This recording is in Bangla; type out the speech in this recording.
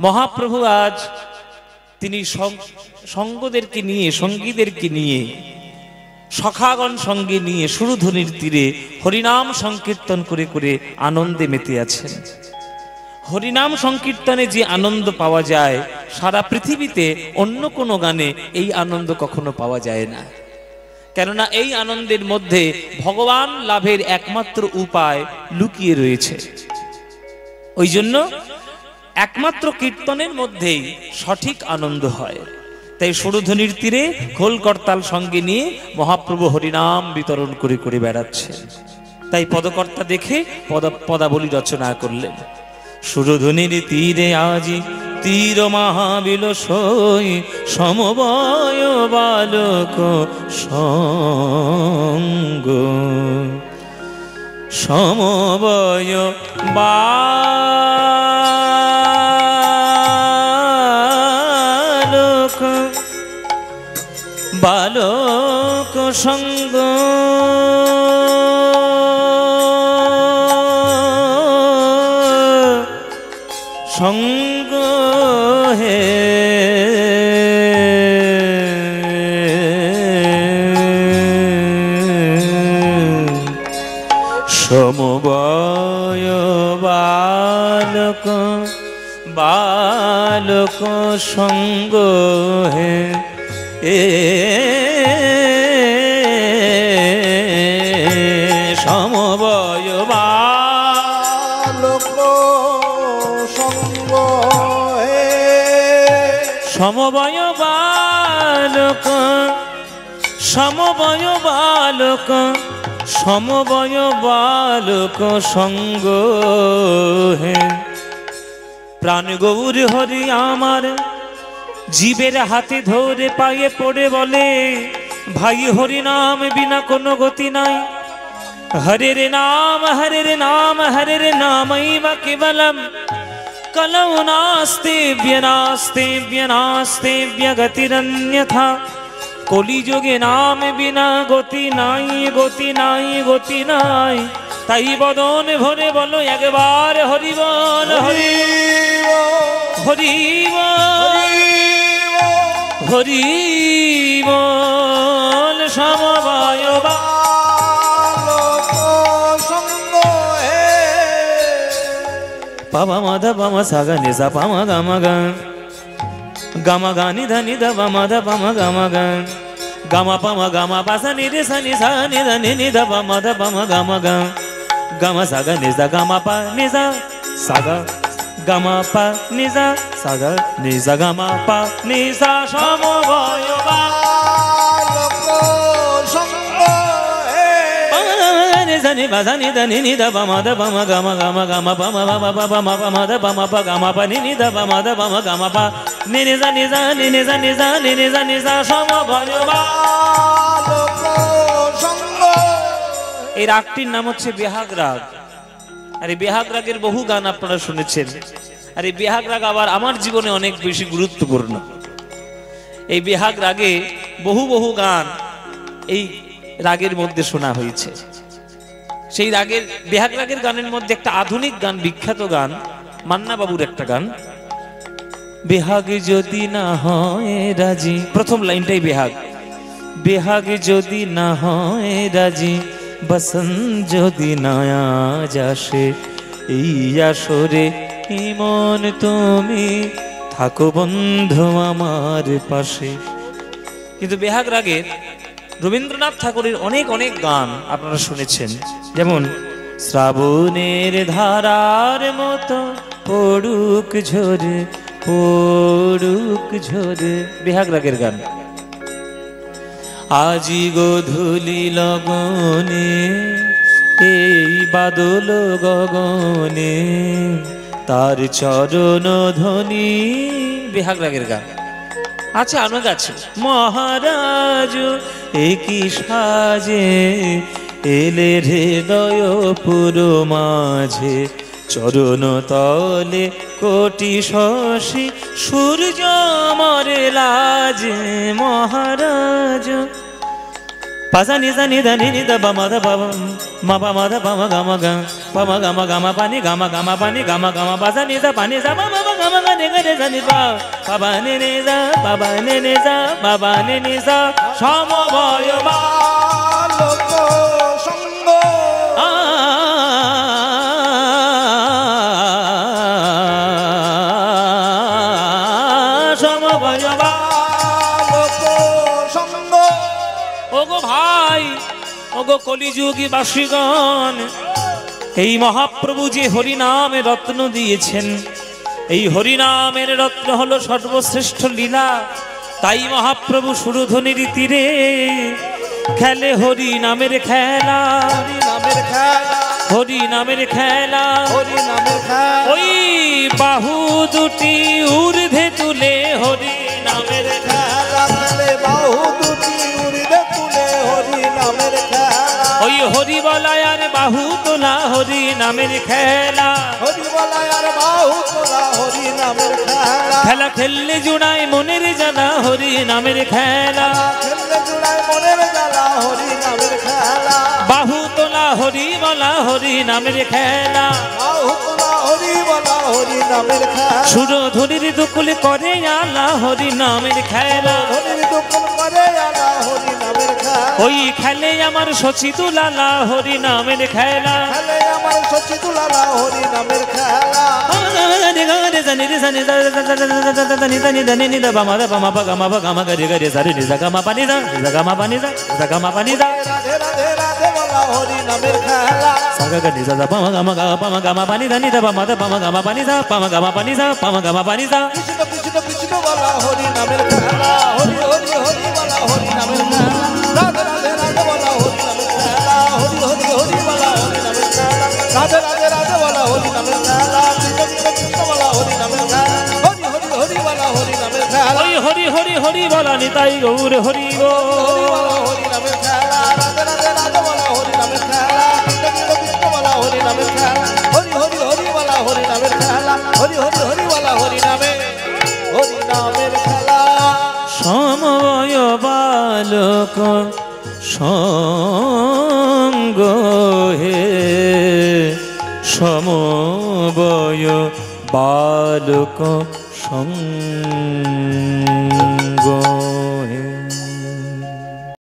মহাপ্রভু আজ তিনি সঙ্গদেরকে নিয়ে, সঙ্গীদেরকে নিয়ে, সখাগণ সঙ্গে নিয়ে সুরধ্বনির তীরে হরিনাম সংকীর্তন করে করে আনন্দে মেতে আছেন। হরিনাম সংকীর্তনে যে আনন্দ পাওয়া যায়, সারা পৃথিবীতে অন্য কোনো গানে এই আনন্দ কখনো পাওয়া যায় না। কেননা এই আনন্দের মধ্যে ভগবান লাভের একমাত্র উপায় লুকিয়ে রয়েছে। ওই জন্য একমাত্র কীর্তনের মধ্যেই সঠিক আনন্দ হয়। তাই সুরধ্বনির তীরে খোল করতাল সঙ্গে নিয়ে মহাপ্রভু হরিনাম বিতরণ করে করে বেড়াচ্ছেন। তাই পদকর্তা দেখে পদাবলী রচনা করলেন। সুরধ্বনির তীরে আজি তীর মহাবিল সই, সমবয় বালক সঙ্গ, সমবয় বালক সঙ্গ, সঙ্গ হে সমবয় বালক, বালক সঙ্গ হে সমবয় বালক সঙ্গ হে, সমবয় বালক, সমবয় বালক, সমবয় বালক সঙ্গ হে। প্রাণ গৌর হরি আমার জীবের হাতে ধরে পায়ে পড়ে বলে, ভাই হরি নাম বিনা কোনো গতি নাই। হরে রে নাম, হরে রে নাম, হরে রে নামৈবা কেবলম, কলৌ নাস্তে ব্যনাস্তে ব্যনাস্তে ব্যগতিরন্যথা। কলিযুগে নাম বিনা গতি নাই, গতি নাই, গতি নাই। তাই বদন ভরে বলো একবার হরি বল, হরি হরি হরি বল। সমবয় বালক সঙ্গ হে, পামা মাধা পামা সাগা নিসা পামা গামা গান, গামা গানি ধানি ধা পামা ধা পামা গামা গান, গামা পামা গামা পাসা নি রে সা নি সা নি ধা নি নি ধা পামা ধা পামা গামা গান, গামা সাগা নিসা গামা পা নিসা সাগা, গামা পা নিসা সাগা নিসা গামা পা নিসা। সমবয় বালক সঙ্গ হে, নিসা নি বাসা নি ধা নি নি ধা পামা ধা পামা গামা গামা গামা পামা পামা পামা পামা ধা পামা পা গামা পা নি নি ধা পামা ধা পামা গামা পা নি নি যা নি যা নি নি যা নি যা নি নি যা নি যা। সমবয় বালক সঙ্গ। এই রাগটির নাম হচ্ছে বেহাগ রাগ। আর এই বেহাগ রাগের বহু গান আপনারা শুনেছেন। আর এই বেহাগ রাগ আবার আমার জীবনে অনেক বেশি গুরুত্বপূর্ণ। এই বেহাগ রাগে বহু বহু গান এই রাগের মধ্যে শোনা হয়েছে। সেই রাগের, বেহাগ রাগের গানের মধ্যে একটা আধুনিক গান, বিখ্যাত গান, মান্না বাবুর একটা গান, বেহাগ যদি না হয় রাজি। প্রথম লাইনটাই বেহাগ। বেহাগ যদি না হয় রাজি, বসন্ত যদি না আজ আসে, এই আসরে মন তুমি থাকো বন্ধু আমার পাশে। কিন্তু বেহাগ রাগের রবীন্দ্রনাথ ঠাকুরের অনেক অনেক গান আপনারা শুনেছেন। যেমন শ্রাবণের ধারার মতো পড়ুক ঝরে, পড়ুক ঝরে, বেহাগ রাগের গান। আজি গোধূলি লগনে এই বাদল গগনে, তার চরণ ধ্বনি, বেহাগ রাগের গান। আছে অনেক আছে। মহারাজ একই সাজে এলে হৃদয় পুরো মাঝে, চরণ তলে কোটি শশী সূর্য মরে লাজে। মহারাজ পাসা নিসা নিধা নিধা বামা দা বাবা মা বামা দা বামা গামা গা বামা গামা গামা পানি গামা গামা পানি গামা গামা পাসা নিসা পানি সা বামা গামা গা নে গা রে সা নি পা বাবা নে নে যা বাবা নে নে যা বাবা নে নে যা সমবয় বালক সঙ্গ সমবয় বালক সঙ্গ। ওগো ভাই ওগো কলিযুগী বাসীগণ, এই মহাপ্রভু যে হরিনামে রত্ন দিয়েছেন, এই হরিনামের রত্ন হলো সর্বশ্রেষ্ঠ লীলা। তাই মহাপ্রভু সুরধনির তীরে খেলে হরি নামের খেলা, হরি নামের খেলা, হরি নামের খেলা। হরি নামের খেলা, ওই বাহু দুটি ঊর্ধ্বে তুলে হরি নামের খেলা খেলে বাহু দুটি উড়িয়ে তুলে হরি নামের খেলা। ওই হরি বলায় আর বাহু তোলা হরি নামের খেলা। হরি বলায় আর বাহু তোলা হরি নামের খেলা। খেলা খেললে জুড়ায় মনের জানা হরি নামের খেলা। খেললে জুড়ায় মনের জ্বালা হরি নামের খেলা। বাহু তোলা হরি বলা হরি নামের খেলা। বাহু তোলা হরি বলা হরি নামের খেলা। সুরধনির দুকুল করে আলা হরি নামের খেলা। ধনির দুপুর করে আলা হরি নামের খেলা। ওই খেলে আমার শচী তুলালা হরি নামের খেলা। খেলে আমার সচি তুলালা হরি নামের খেলা। রাধে রাধে রাধে বলা হরি নামের খেলা। কৃষ্ণ কৃষ্ণ কৃষ্ণ বলা হরি নামের খেলা। হরি হরি হরি বলা হরি নামের খেলা। রাধে রাধে রাধে বলা হরি নামের খেলা। হরি হরি হরি বলা হরি নামের খেলা। রাধে রাধে রাধে বলা হরি নামের খেলা। কৃষ্ণ কৃষ্ণ কৃষ্ণ বলা হরি নামের খেলা। হরি হরি হরি বলা হরি নামের খেলা। হরি হরি হরি বলা নিতাই গৌর হরি গো। হরি বলা হরি নামের খেলা। রাধে রাধে রাধে বলা হরি নামের খেলা। কৃষ্ণ কৃষ্ণ কৃষ্ণ বলা হরি নামের খেলা। হরি হরি হরি বলা হরি নামের খেলা। হরি হরি হরি বলা হরি নামের খেলা। সময় বালক সঙ্গ হে, সমবয় বালক সঙ্গ হে।